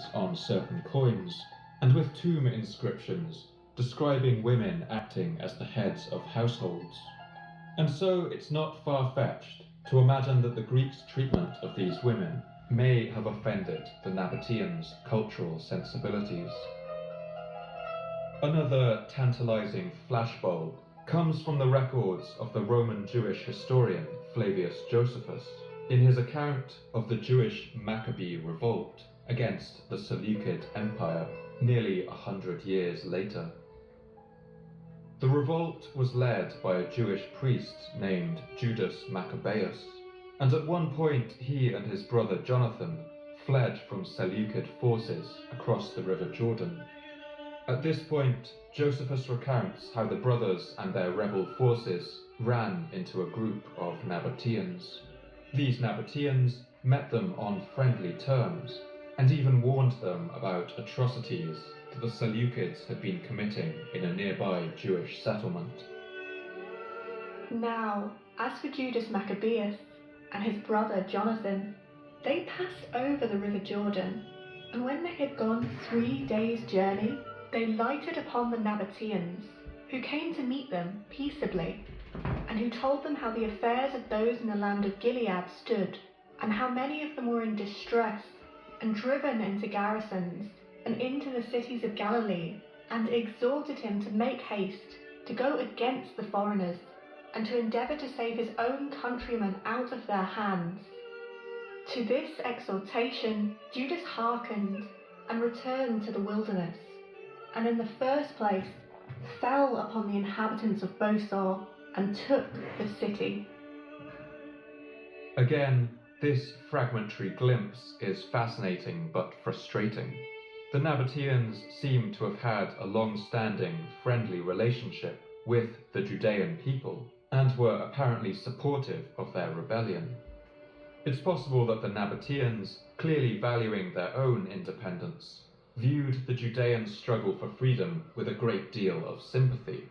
figures on certain coins, and with tomb inscriptions describing women acting as the heads of households. And so it's not far-fetched to imagine that the Greeks' treatment of these women may have offended the NABBATEANs' cultural sensibilities. Another tantalizing flashbulb comes from the records of the Roman Jewish historian Flavius Josephus in his account of the Jewish Maccabee revolt against the Seleucid Empire nearly 100 years later. The revolt was led by a Jewish priest named Judas Maccabeus, and at one point he and his brother Jonathan fled from Seleucid forces across the river Jordan. At this point, Josephus recounts how the brothers and their rebel forces ran into a group of NABBATEANs. These NABBATEANs met them on friendly terms, and even warned them about atrocities that the Seleucids had been committing in a nearby Jewish settlement. Now, as for Judas Maccabeus and his brother Jonathan, they passed over the river Jordan, and when they had gone 3 days' journey, they lighted upon the NABBATEANs, who came to meet them peaceably, and who told them how the affairs of those in the land of Gilead stood, and how many of them were in distress, and driven into garrisons, and into the cities of Galilee, and exhorted him to make haste, to go against the foreigners, and to endeavour to save his own countrymen out of their hands. To this exhortation Judas hearkened, and returned to the wilderness, and in the first place fell upon the inhabitants of Bosor, and took the city. Again, this fragmentary glimpse is fascinating but frustrating. The NABBATEANs seem to have had a long-standing friendly relationship with the Judean people, and were apparently supportive of their rebellion. It's possible that the NABBATEANs, clearly valuing their own independence, viewed the Judean struggle for freedom with a great deal of sympathy,